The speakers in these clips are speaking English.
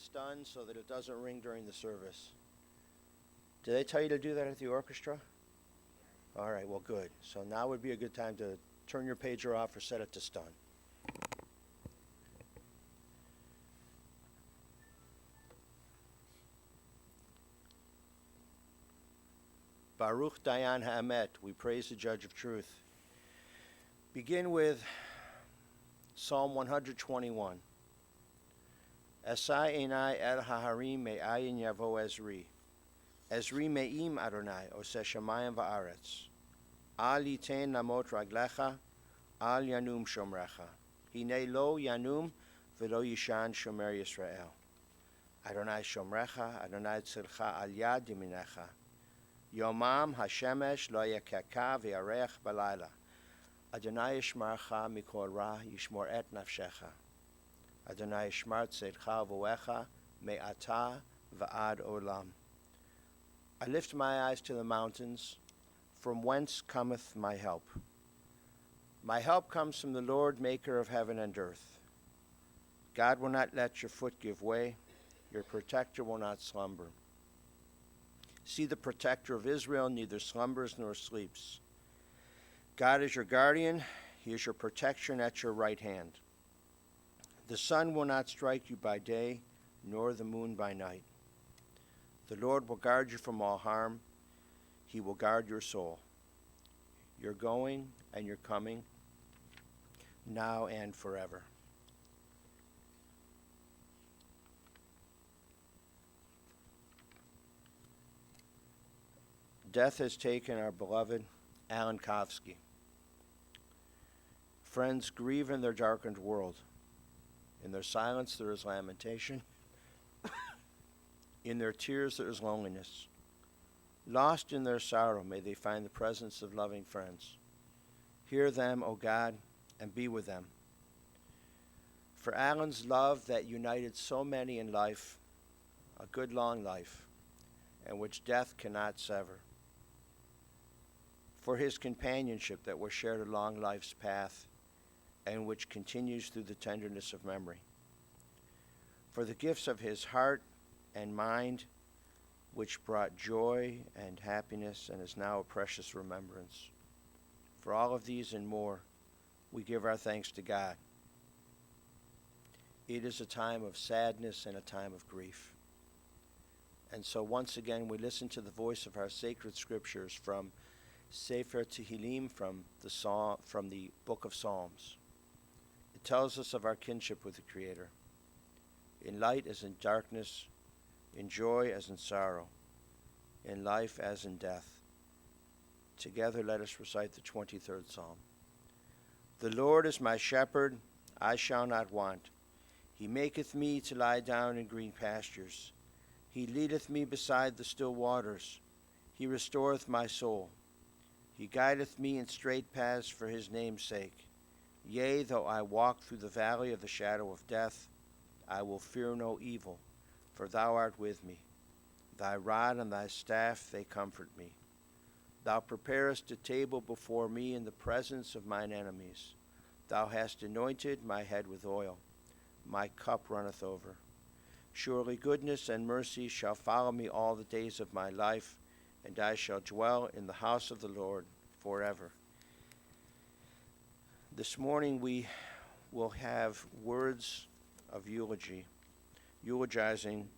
stun so that it doesn't ring during the service. Did they tell you to do that at the orchestra? All right, well, good. So now would be a good time to turn your pager off or set it to stun. Baruch Dayan Ha'emet, we praise the Judge of Truth. Begin with Psalm 121. Esai enai el haharim me'ayin yavo Ezri. Ezri me'im Adonai, oseh shamayim va'aretz. Al yiten namot raglecha, al yanum shomrecha. Hine lo yanum v'lo yishan shomer Yisrael. Adonai shomrecha, Adonai tzilcha al yad yaminecha. Yomam hashemesh lo yakeka v'yareach balayla. Adonai yishmarcha mikol ra yishmor et nafshecha. Adonai yishmar tzedcha v'oecha me'ata v'ad olam. I lift my eyes to the mountains, from whence cometh my help. My help comes from the Lord, maker of heaven and earth. God will not let your foot give way, your protector will not slumber. See, the protector of Israel neither slumbers nor sleeps. God is your guardian, he is your protection at your right hand. The sun will not strike you by day, nor the moon by night. The Lord will guard you from all harm. He will guard your soul. Your going and your coming, now and forever. Death has taken our beloved Alan Kovsky. Friends grieve in their darkened world. In their silence there is lamentation. In their tears there is loneliness. Lost in their sorrow, may they find the presence of loving friends. Hear them, O God, and be with them. For Alan's love that united so many in life, a good long life, and which death cannot sever. For his companionship that was shared along life's path, and which continues through the tenderness of memory. For the gifts of his heart and mind, which brought joy and happiness and is now a precious remembrance. For all of these and more, we give our thanks to God. It is a time of sadness and a time of grief. And so once again, we listen to the voice of our sacred scriptures from Sefer Tehillim, from the book of Psalms. It tells us of our kinship with the Creator. In light as in darkness, in joy as in sorrow, in life as in death. Together let us recite the 23rd Psalm. The Lord is my shepherd, I shall not want. He maketh me to lie down in green pastures. He leadeth me beside the still waters. He restoreth my soul. He guideth me in straight paths for his name's sake. Yea, though I walk through the valley of the shadow of death, I will fear no evil, for thou art with me. Thy rod and thy staff, they comfort me. Thou preparest a table before me in the presence of mine enemies. Thou hast anointed my head with oil. My cup runneth over. Surely goodness and mercy shall follow me all the days of my life, and I shall dwell in the house of the Lord forever. This morning we will have words of eulogy, eulogizing.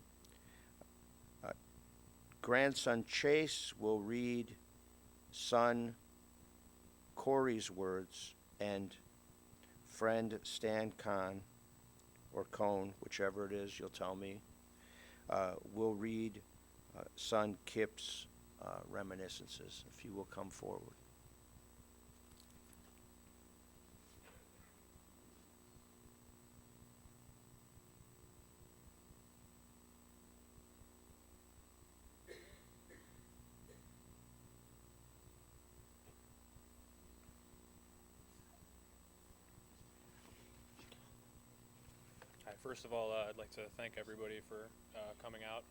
Grandson Chase will read son Corey's words, and friend Stan Kahn, or Cohn, whichever it is, you'll tell me, will read son Kip's reminiscences, if you will come forward. Hi, first of all, I'd like to thank everybody for coming out.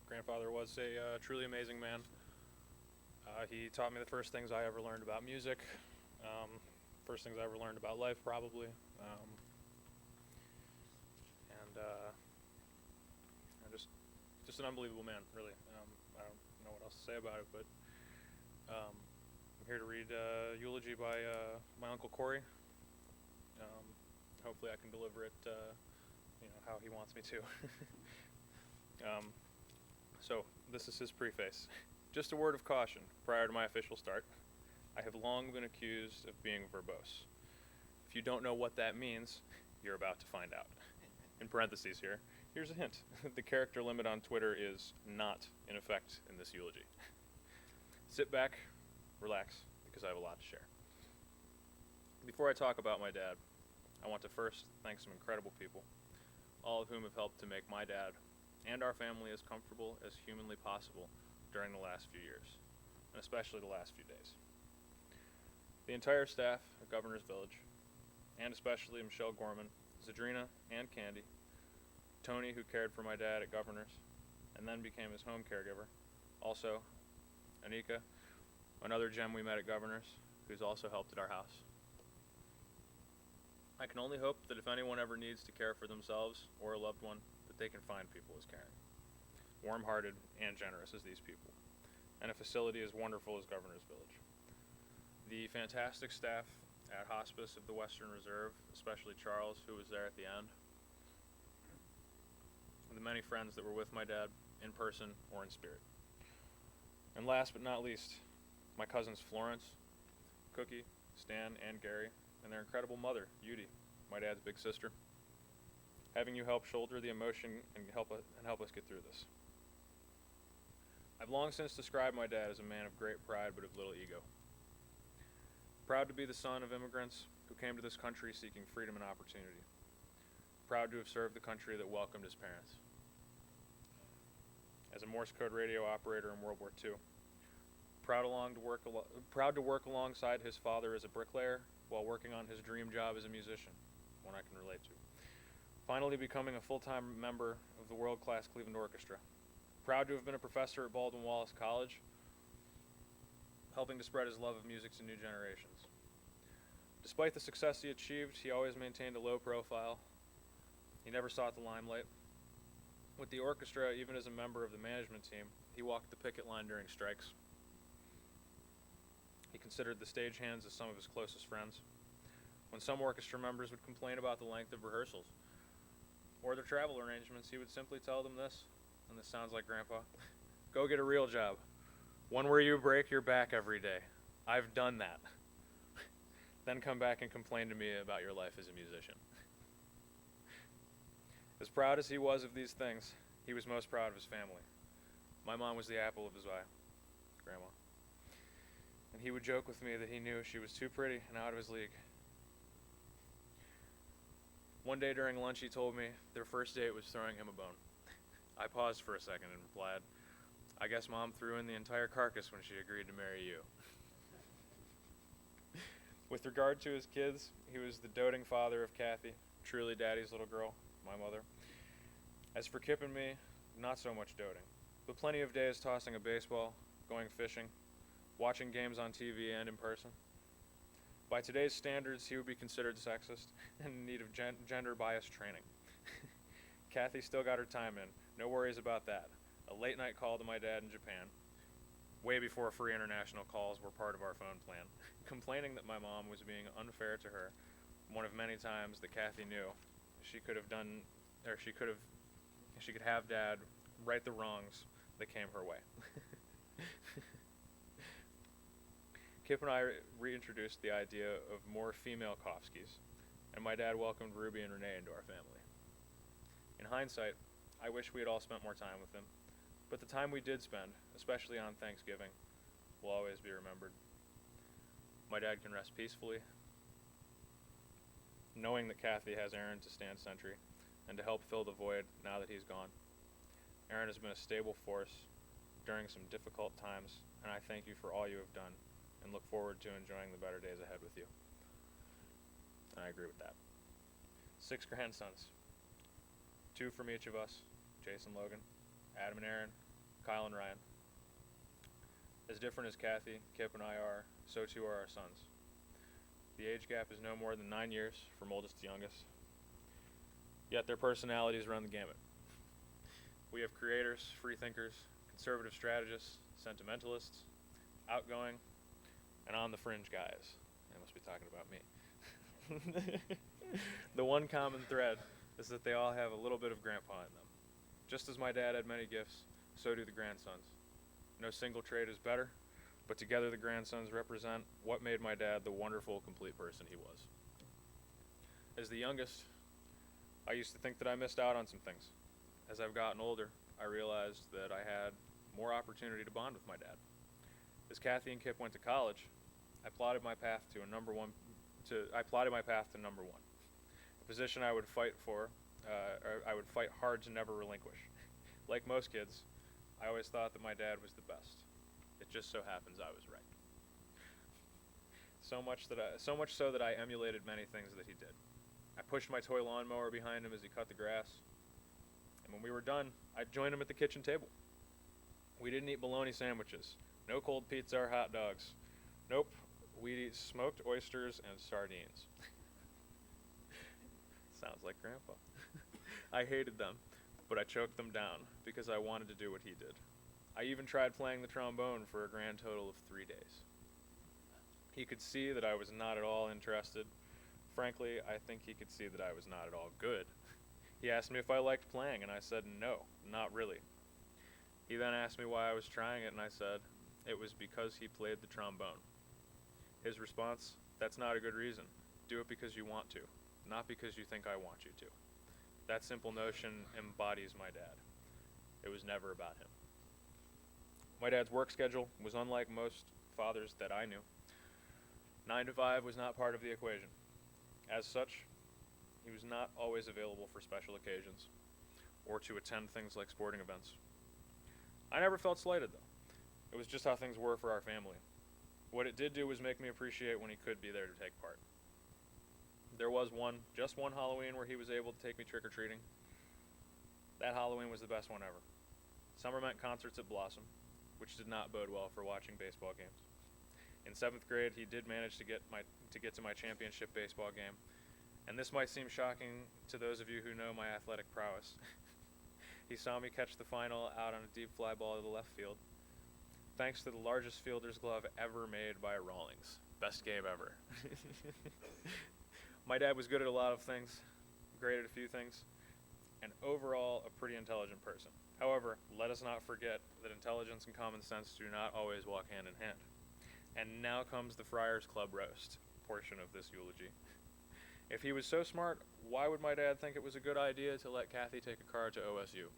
Grandfather was a truly amazing man. He taught me the first things I ever learned about music, first things I ever learned about life, probably. And just an unbelievable man, really. I don't know what else to say about it, but I'm here to read eulogy by my Uncle Corey. Hopefully I can deliver it how he wants me to. So this is his preface. Just a word of caution prior to my official start. I have long been accused of being verbose. If you don't know what that means, you're about to find out. In parentheses here, here's a hint. The character limit on Twitter is not in effect in this eulogy. Sit back, relax, because I have a lot to share. Before I talk about my dad, I want to first thank some incredible people, all of whom have helped to make my dad and our family as comfortable as humanly possible during the last few years, and especially the last few days. The entire staff at Governor's Village, and especially Michelle Gorman, Zadrina, and Candy, Tony, who cared for my dad at Governor's, and then became his home caregiver, also Anika, another gem we met at Governor's, who's also helped at our house. I can only hope that if anyone ever needs to care for themselves or a loved one, that they can find people as caring, warm-hearted, and generous as these people, and a facility as wonderful as Governor's Village. The fantastic staff at Hospice of the Western Reserve, especially Charles, who was there at the end, the many friends that were with my dad in person or in spirit. And last but not least, my cousins Florence, Cookie, Stan, and Gary, and their incredible mother, Yudi, my dad's big sister. Having you help shoulder the emotion and help us get through this. I've long since described my dad as a man of great pride but of little ego. Proud to be the son of immigrants who came to this country seeking freedom and opportunity. Proud to have served the country that welcomed his parents. As a Morse code radio operator in World War II. Proud to work alongside his father as a bricklayer while working on his dream job as a musician, one I can relate to. Finally becoming a full-time member of the world-class Cleveland Orchestra. Proud to have been a professor at Baldwin Wallace College, helping to spread his love of music to new generations. Despite the success he achieved, he always maintained a low profile. He never sought the limelight. With the orchestra, even as a member of the management team, he walked the picket line during strikes. He considered the stagehands as some of his closest friends. When some orchestra members would complain about the length of rehearsals or their travel arrangements, he would simply tell them this, and this sounds like Grandpa, go get a real job. One where you break your back every day. I've done that. Then come back and complain to me about your life as a musician. As proud as he was of these things, he was most proud of his family. My mom was the apple of his eye, Grandma. And he would joke with me that he knew she was too pretty and out of his league. One day during lunch, he told me their first date was throwing him a bone. I paused for a second and replied, I guess Mom threw in the entire carcass when she agreed to marry you. With regard to his kids, he was the doting father of Kathy, truly Daddy's little girl, my mother. As for Kip and me, not so much doting, but plenty of days tossing a baseball, going fishing, watching games on TV and in person. By today's standards, he would be considered sexist and in need of gender-biased training. Kathy still got her time in, no worries about that. A late-night call to my dad in Japan, way before free international calls were part of our phone plan, complaining that my mom was being unfair to her, one of many times that Kathy knew she could have Dad right the wrongs that came her way. Kip and I reintroduced the idea of more female Kofskis, and my dad welcomed Ruby and Renee into our family. In hindsight, I wish we had all spent more time with them, but the time we did spend, especially on Thanksgiving, will always be remembered. My dad can rest peacefully, knowing that Kathy has Aaron to stand sentry and to help fill the void now that he's gone. Aaron has been a stable force during some difficult times, and I thank you for all you have done and look forward to enjoying the better days ahead with you. And I agree with that. 6 grandsons. 2 from each of us, Jason, Logan, Adam and Aaron, Kyle and Ryan. As different as Kathy, Kip, and I are, so too are our sons. The age gap is no more than 9 years from oldest to youngest. yet their personalities run the gamut. We have creators, free thinkers, conservative strategists, sentimentalists, outgoing, and on the fringe guys. They must be talking about me. The one common thread is that they all have a little bit of grandpa in them. Just as my dad had many gifts, so do the grandsons. No single trait is better, but together the grandsons represent what made my dad the wonderful, complete person he was. As the youngest, I used to think that I missed out on some things. As I've gotten older, I realized that I had more opportunity to bond with my dad. As Kathy and Kip went to college, I plotted my path to number one, a position I would fight for, or I would fight hard to never relinquish. Like most kids, I always thought that my dad was the best. It just so happens I was right. So much so that I emulated many things that he did. I pushed my toy lawnmower behind him as he cut the grass, and when we were done, I'd join him at the kitchen table. We didn't eat bologna sandwiches, no cold pizza or hot dogs. Nope, we'd eat smoked oysters and sardines. Sounds like Grandpa. I hated them, but I choked them down because I wanted to do what he did. I even tried playing the trombone for a grand total of 3 days. He could see that I was not at all interested. Frankly, I think he could see that I was not at all good. He asked me if I liked playing, and I said no, not really. He then asked me why I was trying it, and I said it was because he played the trombone. His response, "That's not a good reason. Do it because you want to, not because you think I want you to." That simple notion embodies my dad. It was never about him. My dad's work schedule was unlike most fathers that I knew. 9 to 5 was not part of the equation. As such, he was not always available for special occasions or to attend things like sporting events. I never felt slighted, though. It was just how things were for our family. What it did do was make me appreciate when he could be there to take part. There was just one Halloween where he was able to take me trick-or-treating. That Halloween was the best one ever. Summer meant concerts at Blossom, which did not bode well for watching baseball games. In 7th grade, he did manage to get to my championship baseball game, and this might seem shocking to those of you who know my athletic prowess. He saw me catch the final out on a deep fly ball to the left field, thanks to the largest fielder's glove ever made by Rawlings. Best game ever. My dad was good at a lot of things, great at a few things, and overall a pretty intelligent person. However, let us not forget that intelligence and common sense do not always walk hand in hand. And now comes the Friars Club roast portion of this eulogy. If he was so smart, why would my dad think it was a good idea to let Kathy take a car to OSU?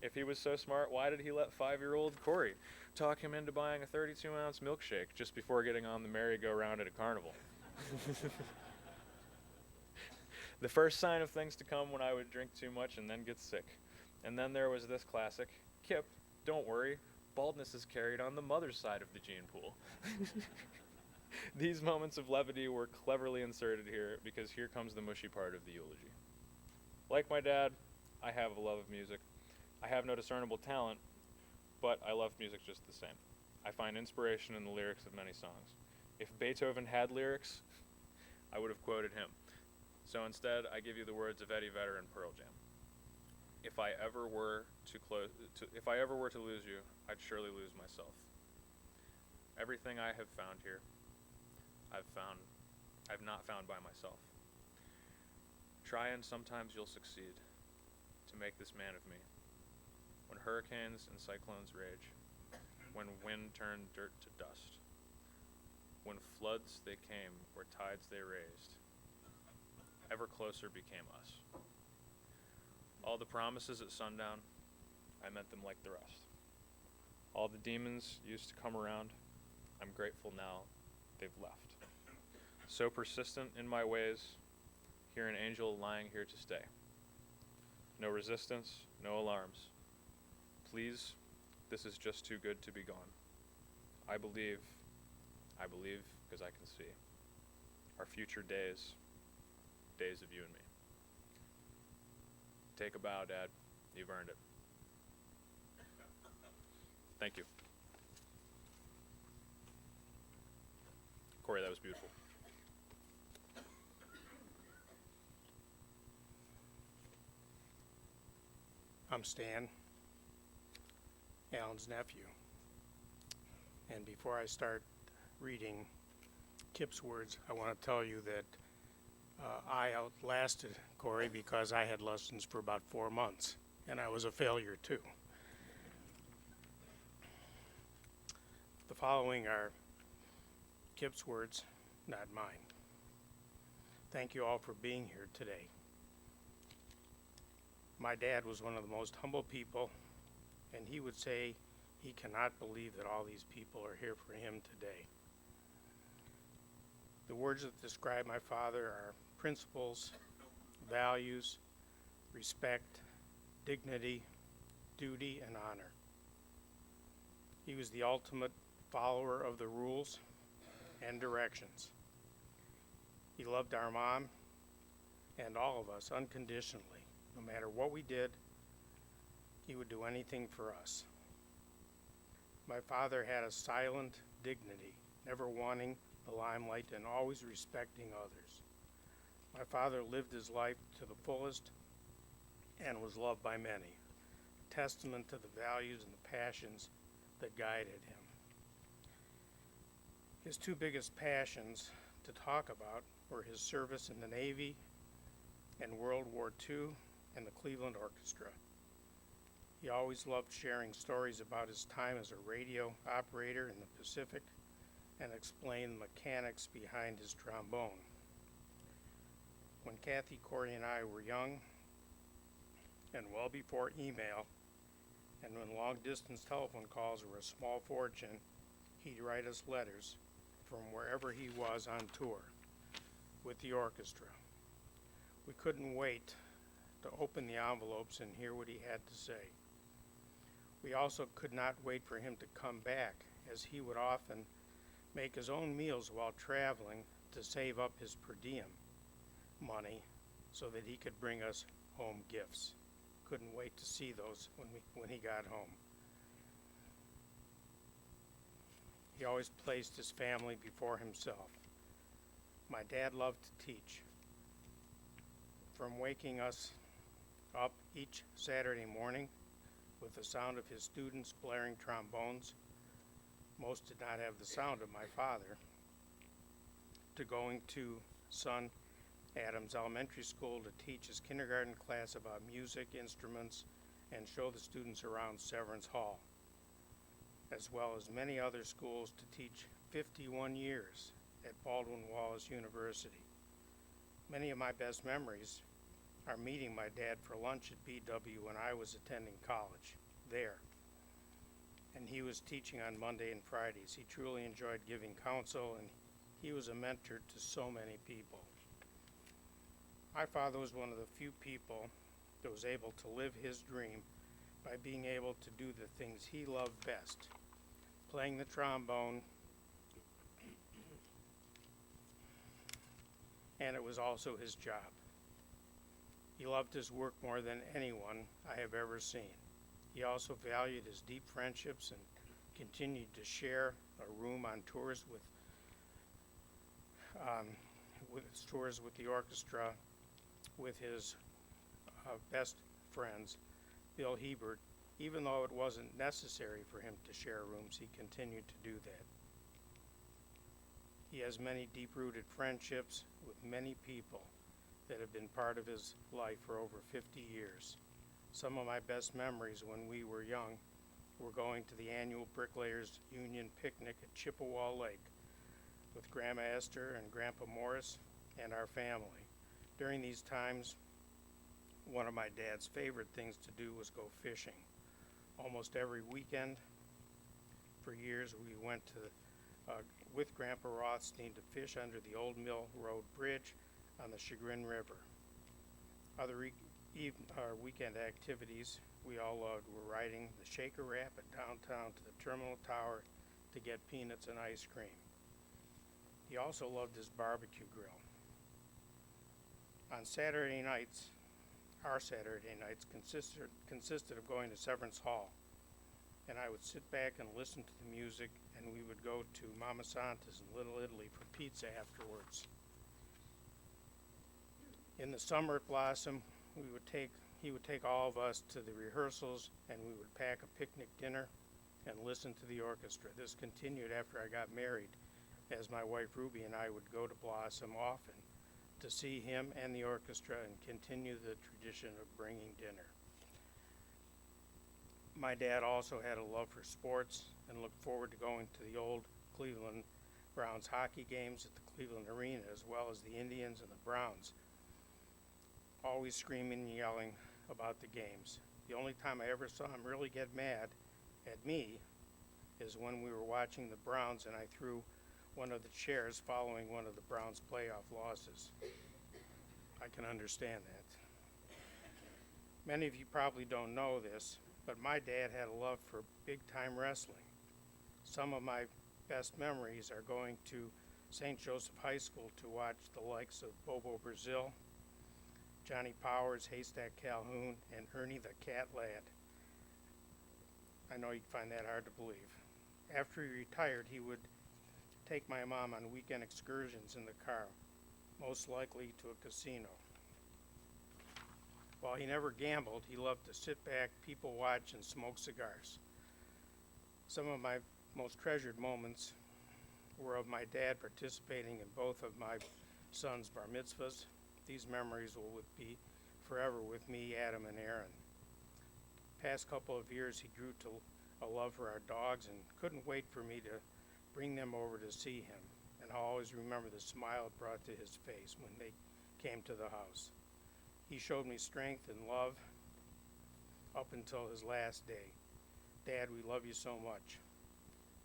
If he was so smart, why did he let 5-year-old Corey talk him into buying a 32-ounce milkshake just before getting on the merry-go-round at a carnival? The first sign of things to come when I would drink too much and then get sick. And then there was this classic, "Kip, don't worry, baldness is carried on the mother's side of the gene pool." These moments of levity were cleverly inserted here because here comes the mushy part of the eulogy. Like my dad, I have a love of music. I have no discernible talent, but I love music just the same. I find inspiration in the lyrics of many songs. If Beethoven had lyrics, I would have quoted him. So instead, I give you the words of Eddie Vedder and Pearl Jam. If I ever were to lose you, I'd surely lose myself. Everything I have found here, I've not found by myself. Try and sometimes you'll succeed to make this man of me. When hurricanes and cyclones rage, when wind turned dirt to dust, when floods they came where tides they raised, ever closer became us. All the promises at sundown, I meant them like the rest. All the demons used to come around, I'm grateful now they've left. So persistent in my ways, hear an angel lying here to stay. No resistance, no alarms. Please, this is just too good to be gone. I believe because I can see. Our future days of you and me. Take a bow, Dad. You've earned it. Thank you. Corey, that was beautiful. I'm Stan, Alan's nephew. And before I start reading Kip's words, I want to tell you that I outlasted Corey because I had lessons for about 4 months, and I was a failure too. The following are Kip's words, not mine. Thank you all for being here today. My dad was one of the most humble people, and he would say he cannot believe that all these people are here for him today. The words that describe my father are principles, values, respect, dignity, duty, and honor. He was the ultimate follower of the rules and directions. He loved our mom and all of us unconditionally. No matter what we did, he would do anything for us. My father had a silent dignity, never wanting the limelight and always respecting others. My father lived his life to the fullest and was loved by many, a testament to the values and the passions that guided him. His two biggest passions to talk about were his service in the Navy and World War II and the Cleveland Orchestra. He always loved sharing stories about his time as a radio operator in the Pacific and explain the mechanics behind his trombone. When Kathy, Corey, and I were young, and well before email, and when long-distance telephone calls were a small fortune, he'd write us letters from wherever he was on tour with the orchestra. We couldn't wait to open the envelopes and hear what he had to say. We also could not wait for him to come back, as he would often make his own meals while traveling to save up his per diem money so that he could bring us home gifts. Couldn't wait to see those when he got home. He always placed his family before himself. My dad loved to teach. From waking us up each Saturday morning with the sound of his students blaring trombones, most did not have the sound of my father, to going to son Adams Elementary School to teach his kindergarten class about music, instruments, and show the students around Severance Hall, as well as many other schools to teach 51 years at Baldwin Wallace University. Many of my best memories are meeting my dad for lunch at BW when I was attending college there, and he was teaching on Monday and Fridays. He truly enjoyed giving counsel, and he was a mentor to so many people. My father was one of the few people that was able to live his dream by being able to do the things he loved best, playing the trombone, and it was also his job. He loved his work more than anyone I have ever seen. He also valued his deep friendships and continued to share a room on tours with the orchestra with his best friends, Bill Hebert. Even though it wasn't necessary for him to share rooms, he continued to do that. He has many deep-rooted friendships with many people that have been part of his life for over 50 years. Some of my best memories when we were young were going to the annual Bricklayers Union picnic at Chippewa Lake with Grandma Esther and Grandpa Morris and our family. During these times, one of my dad's favorite things to do was go fishing. Almost every weekend for years we went to with Grandpa Rothstein to fish under the Old Mill Road Bridge on the Chagrin River. Other weekend activities we all loved were riding the Shaker Rapid downtown to the Terminal Tower to get peanuts and ice cream. He also loved his barbecue grill. On Saturday nights, our Saturday nights consisted of going to Severance Hall, and I would sit back and listen to the music, and we would go to Mama Santa's in Little Italy for pizza afterwards. In the summer at Blossom, we would take he would take all of us to the rehearsals, and we would pack a picnic dinner and listen to the orchestra. This continued after I got married, as my wife Ruby and I would go to Blossom often to see him and the orchestra and continue the tradition of bringing dinner. My dad also had a love for sports and looked forward to going to the old Cleveland Browns hockey games at the Cleveland Arena, as well as the Indians and the Browns, always screaming and yelling about the games. The only time I ever saw him really get mad at me is when we were watching the Browns and I threw one of the chairs following one of the Browns' playoff losses. I can understand that. Many of you probably don't know this, but my dad had a love for big-time wrestling. Some of my best memories are going to St. Joseph High School to watch the likes of Bobo Brazil, Johnny Powers, Haystack Calhoun, and Ernie the Cat Lad. I know you'd find that hard to believe. After he retired, he would take my mom on weekend excursions in the car, most likely to a casino. While he never gambled, he loved to sit back, people watch, and smoke cigars. Some of my most treasured moments were of my dad participating in both of my sons' bar mitzvahs. These memories will be forever with me, Adam, and Aaron. Past couple of years, he grew to a love for our dogs and couldn't wait for me to bring them over to see him. And I'll always remember the smile it brought to his face when they came to the house. He showed me strength and love up until his last day. Dad, we love you so much.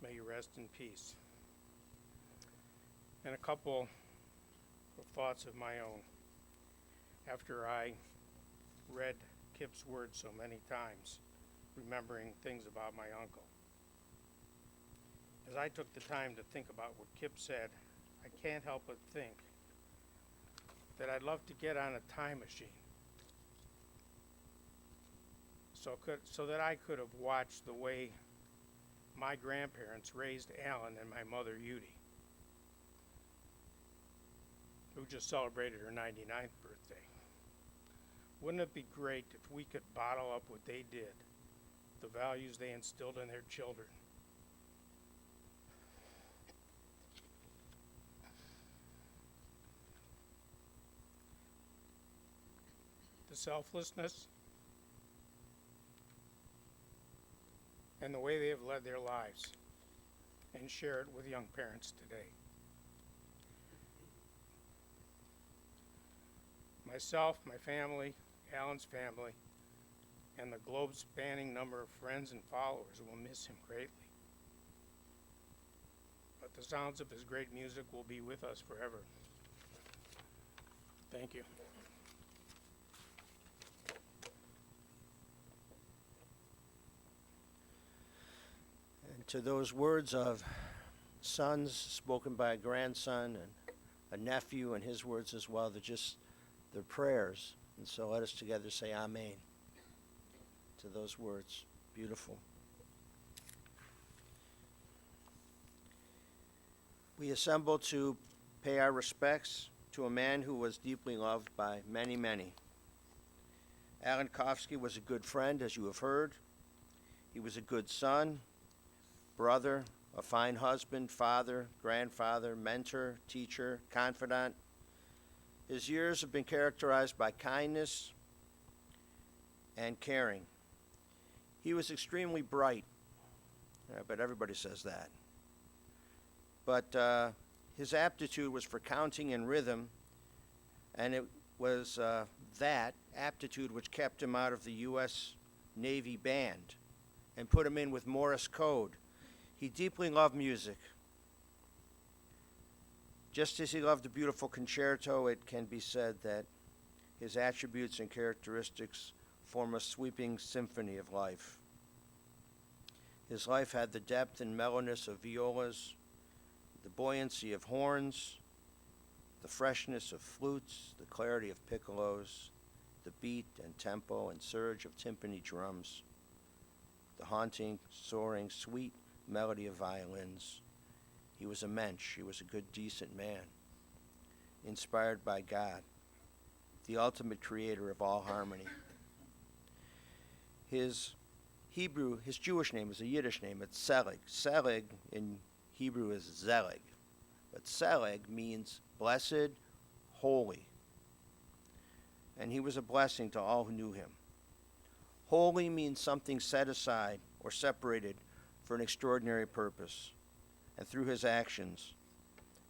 May you rest in peace. And a couple of thoughts of my own. After I read Kip's words so many times, remembering things about my uncle. As I took the time to think about what Kip said, I can't help but think that I'd love to get on a time machine so that I could have watched the way my grandparents raised Alan and my mother Judy, who just celebrated her 99th birthday. Wouldn't it be great if we could bottle up what they did, the values they instilled in their children? The selflessness and the way they have led their lives, and share it with young parents today. Myself, my family, Alan's family, and the globe-spanning number of friends and followers will miss him greatly. But the sounds of his great music will be with us forever. Thank you. And to those words of sons spoken by a grandson and a nephew, and his words as well, they're prayers. And so let us together say amen to those words. Beautiful. We assemble to pay our respects to a man who was deeply loved by many, many. Alan Kofsky was a good friend, as you have heard. He was a good son, brother, a fine husband, father, grandfather, mentor, teacher, confidant. His years have been characterized by kindness and caring. He was extremely bright, but everybody says that. But his aptitude was for counting and rhythm, and it was that aptitude which kept him out of the U.S. Navy band and put him in with Morse code. He deeply loved music. Just as he loved a beautiful concerto, it can be said that his attributes and characteristics form a sweeping symphony of life. His life had the depth and mellowness of violas, the buoyancy of horns, the freshness of flutes, the clarity of piccolos, the beat and tempo and surge of timpani drums, the haunting, soaring, sweet melody of violins. He was a mensch. He was a good, decent man, inspired by God, the ultimate creator of all harmony. His Jewish name is a Yiddish name. It's Selig. Selig in Hebrew is Zelig. But Selig means blessed, holy. And he was a blessing to all who knew him. Holy means something set aside or separated for an extraordinary purpose. And through his actions,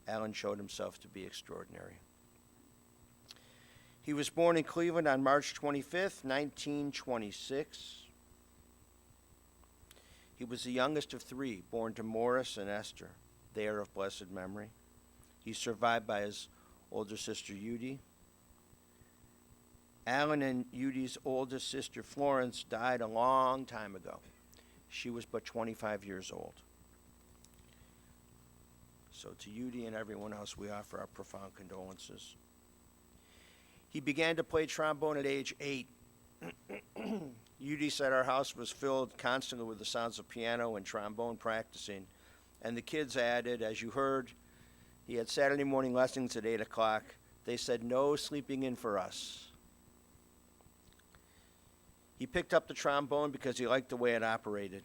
Alan showed himself to be extraordinary. He was born in Cleveland on March 25th, 1926. He was the youngest of three, born to Morris and Esther. They are of blessed memory. He's survived by his older sister, Judy. Alan and Judy's oldest sister, Florence, died a long time ago. She was but 25 years old. So to Judy and everyone else, we offer our profound condolences. He began to play trombone at age 8. Judy said our house was filled constantly with the sounds of piano and trombone practicing. And the kids added, as you heard, he had Saturday morning lessons at 8 o'clock. They said, no sleeping in for us. He picked up the trombone because he liked the way it operated.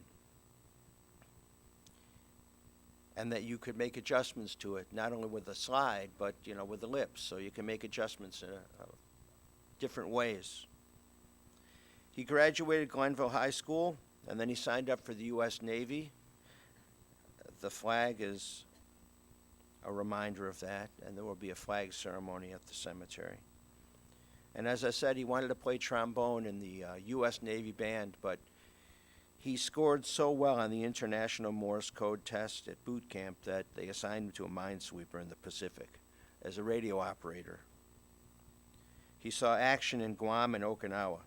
And that you could make adjustments to it, not only with the slide, but, with the lips. So you can make adjustments in different ways. He graduated Glenville High School, and then he signed up for the U.S. Navy. The flag is a reminder of that, and there will be a flag ceremony at the cemetery. And as I said, he wanted to play trombone in the U.S. Navy band, but he scored so well on the International Morse Code test at boot camp that they assigned him to a minesweeper in the Pacific as a radio operator. He saw action in Guam and Okinawa.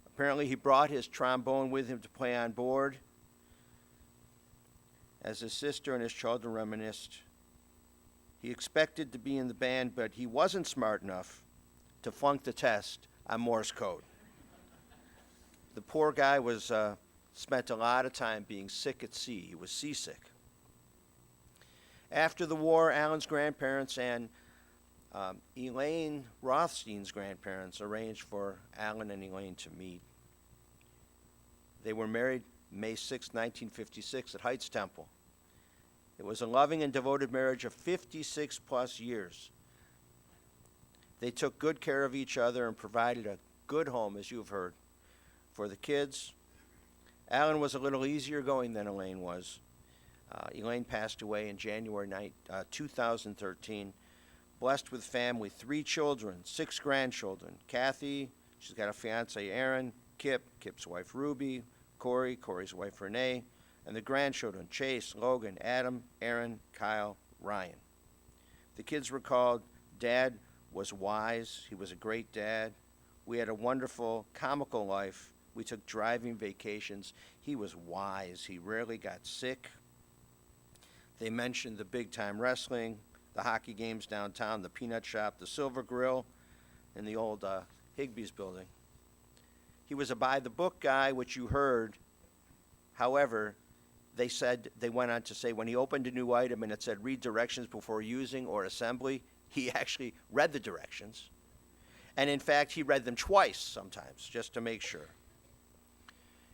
Apparently, he brought his trombone with him to play on board. As his sister and his children reminisced, he expected to be in the band, but he wasn't smart enough to flunk the test on Morse code. The poor guy spent a lot of time being sick at sea. He was seasick. After the war, Alan's grandparents and Elaine Rothstein's grandparents arranged for Alan and Elaine to meet. They were married May 6, 1956 at Heights Temple. It was a loving and devoted marriage of 56 plus years. They took good care of each other and provided a good home, as you've heard, for the kids. Alan was a little easier going than Elaine was. Elaine passed away in January 2013, blessed with family, 3 children, 6 grandchildren. Kathy, she's got a fiance, Aaron, Kip's wife, Ruby, Corey's wife, Renee, and the grandchildren, Chase, Logan, Adam, Aaron, Kyle, Ryan. The kids recalled, Dad was wise. He was a great dad. We had a wonderful, comical life. We took driving vacations. He was wise. He rarely got sick. They mentioned the big-time wrestling, the hockey games downtown, the peanut shop, the Silver Grill, and the old Higbee's building. He was a by-the-book guy, which you heard. However, they went on to say when he opened a new item and it said read directions before using or assembly, he actually read the directions. And in fact, he read them twice sometimes, just to make sure.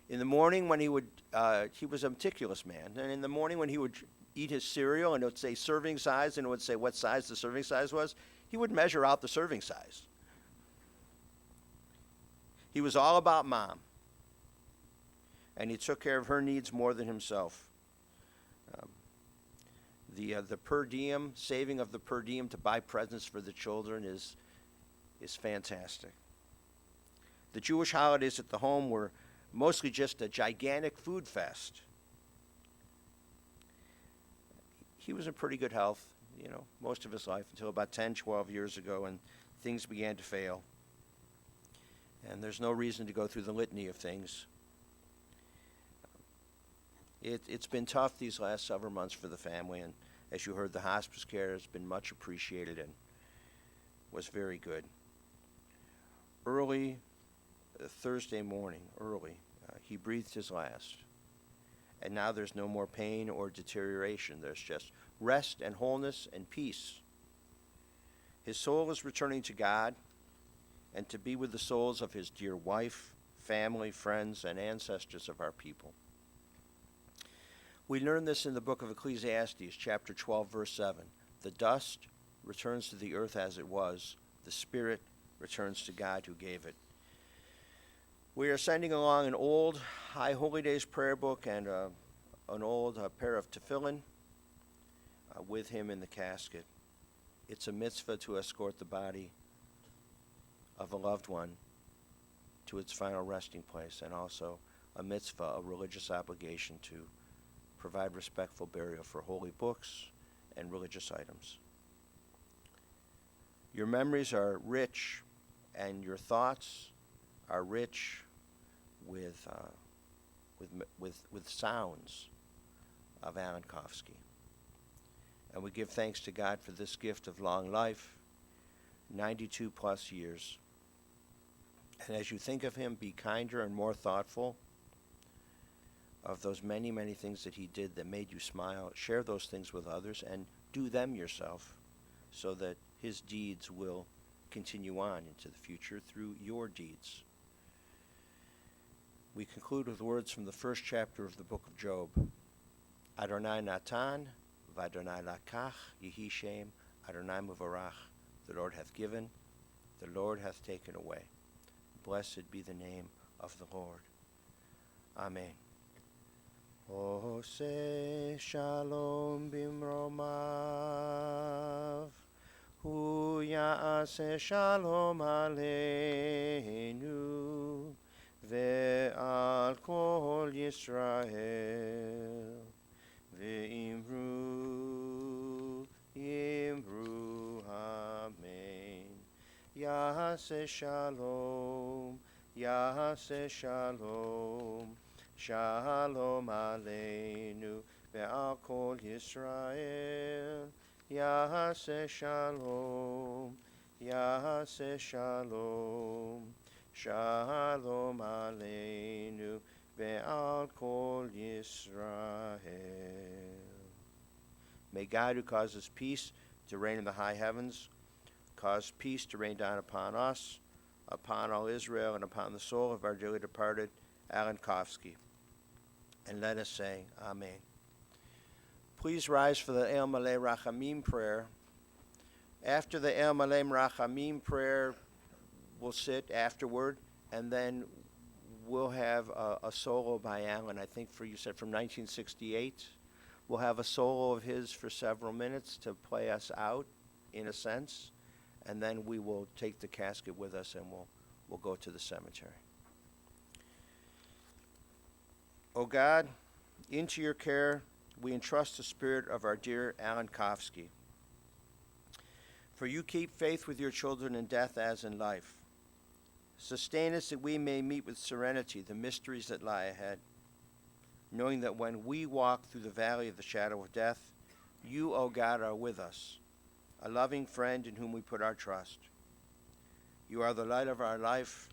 In the morning when he was a meticulous man, and in the morning when he would eat his cereal and it would say serving size and it would say what size the serving size was, he would measure out the serving size. He was all about Mom. And he took care of her needs more than himself. The per diem, saving of the per diem to buy presents for the children is fantastic. The Jewish holidays at the home were mostly just a gigantic food fest. He was in pretty good health, most of his life until about 10, 12 years ago, and things began to fail. And there's no reason to go through the litany of things. It's been tough these last several months for the family, and as you heard, the hospice care has been much appreciated and was very good. Early Thursday morning, he breathed his last. And now there's no more pain or deterioration. There's just rest and wholeness and peace. His soul is returning to God and to be with the souls of his dear wife, family, friends, and ancestors of our people. We learn this in the book of Ecclesiastes, chapter 12, verse 7. The dust returns to the earth as it was. The spirit returns to God who gave it. We are sending along an old High Holy Days prayer book and an old pair of tefillin with him in the casket. It's a mitzvah to escort the body of a loved one to its final resting place, and also a mitzvah, a religious obligation to provide respectful burial for holy books and religious items. Your memories are rich, and your thoughts are rich with sounds of Alan Kofsky. And we give thanks to God for this gift of long life, 92 plus years. And as you think of him, be kinder and more thoughtful of those many, many things that he did that made you smile. Share those things with others and do them yourself so that his deeds will continue on into the future through your deeds. We conclude with words from the first chapter of the book of Job. Adonai Natan, v'Adonai Lakach, Yehi Shem, Adonai Muvarach. The Lord hath given, the Lord hath taken away. Blessed be the name of the Lord. Amen. Ose shalom bimromav, hu ya'aseh shalom aleinu, ve'al kol Yisrael, ve'imru, amen. Ya'aseh shalom, Ya'aseh shalom, Shalom aleinu ve'al kol Yisrael. Ya'aseh shalom, Ya'aseh shalom, Shalom aleinu ve'al kol Yisrael. May God, who causes peace to reign in the high heavens, cause peace to rain down upon us, upon all Israel, and upon the soul of our dearly departed Alan Kofsky. And let us say, Amen. Please rise for the El Malei Rachamim prayer. After the El Malei Rachamim prayer, we'll sit afterward, and then we'll have a solo by Alan, I think you said from 1968. We'll have a solo of his for several minutes to play us out, in a sense, and then we will take the casket with us and we'll go to the cemetery. O God, into your care we entrust the spirit of our dear Alan Kofsky. For you keep faith with your children in death as in life. Sustain us that we may meet with serenity the mysteries that lie ahead, knowing that when we walk through the valley of the shadow of death, you, O God, are with us, a loving friend in whom we put our trust. You are the light of our life,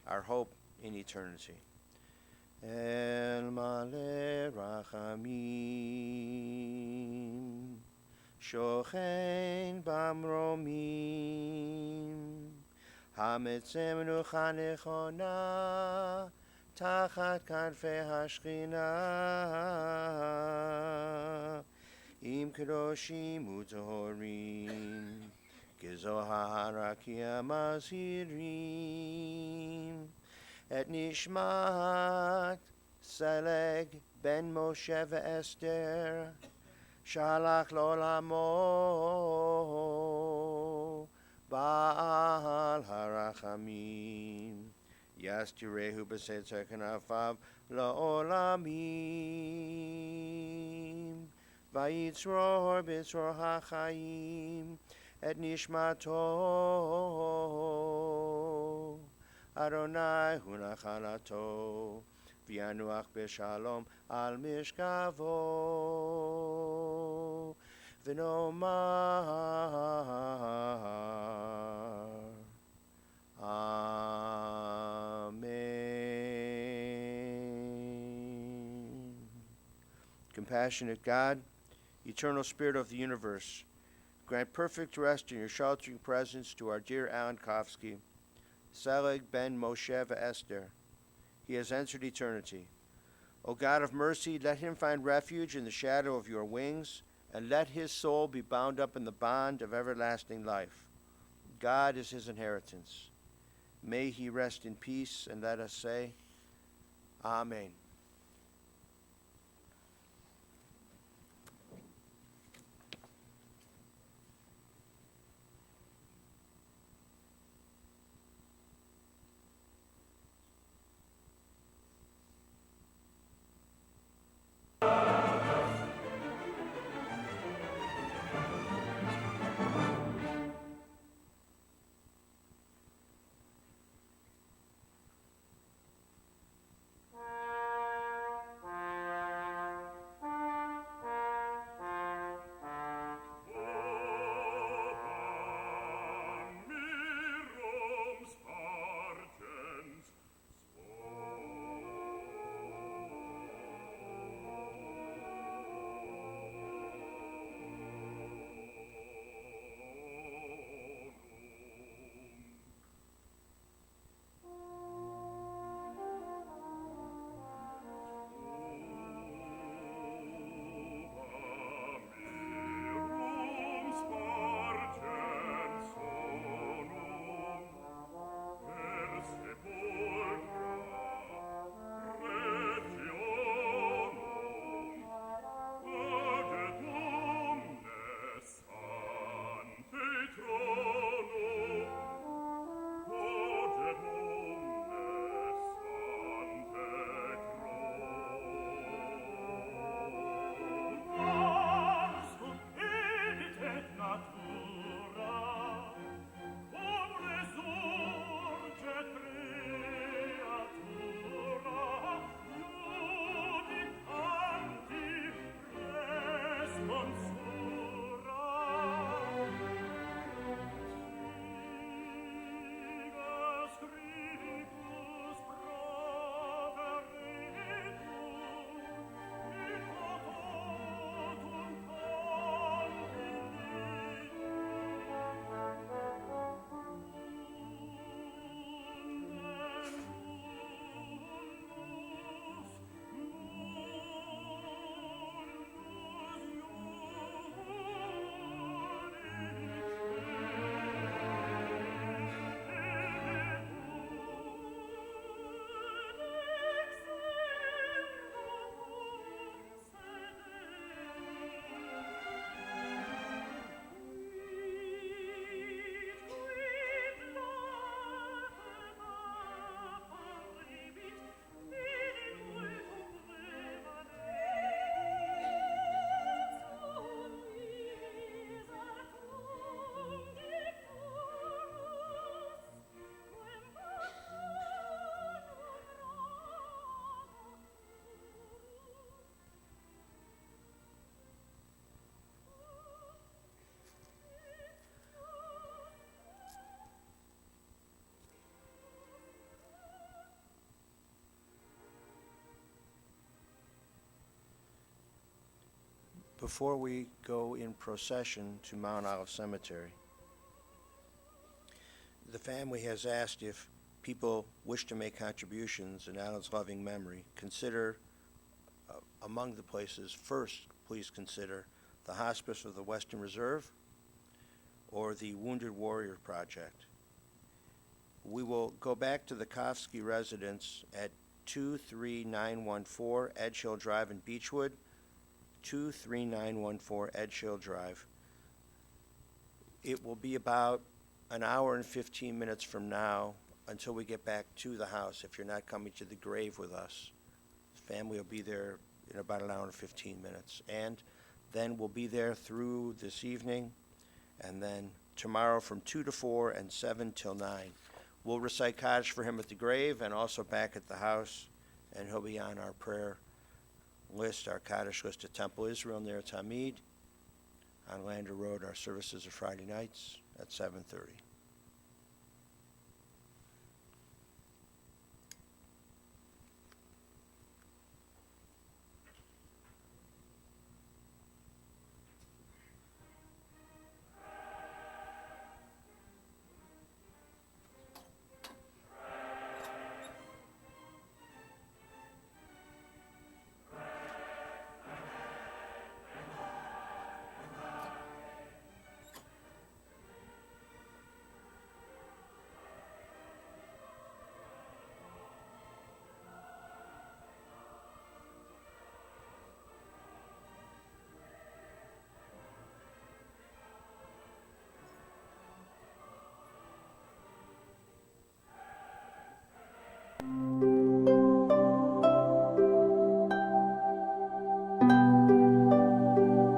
our hope in eternity. El Malei Rachamim, Shochen Bamromim, Hametzem Menucha Nechona, Tachat Kanfei Hashchina, Im Kedoshim Utohorim, Gezohar Rakia Mazirim, Et Nishmat Seleg Ben Moshe ve'Esther Shalach Lolamo Baal Harachamim Yastirehu B'Setzer Kanafav La'olamim Vayitzror B'Tzror HaChaim Et Nishmato Adonai hu nachalato, v'yanuach b'shalom al mishkavo, v'nomar Amen. Compassionate God, eternal Spirit of the universe, grant perfect rest in your sheltering presence to our dear Alan Kofsky, Selig ben Moshe ve'Esther, he has entered eternity. O God of mercy, let him find refuge in the shadow of your wings, and let his soul be bound up in the bond of everlasting life. God is his inheritance. May he rest in peace, and let us say, Amen. Before we go in procession to Mount Olive Cemetery, the family has asked if people wish to make contributions in Alan's loving memory. Consider among the places, first, please consider the Hospice of the Western Reserve or the Wounded Warrior Project. We will go back to the Kofsky residence at 23914 Edge Hill Drive in Beechwood, 23914 Edge Hill Drive. It will be about an hour and 15 minutes from now until we get back to the house if you're not coming to the grave with us. The family will be there in about an hour and 15 minutes. And then we'll be there through this evening, and then tomorrow from 2 to 4 and 7 till 9. We'll recite Kaddish for him at the grave and also back at the house, and he'll be on our prayer list, our Kaddish list at Temple Israel near Tamid. On Lander Road, our services are Friday nights at 7:30.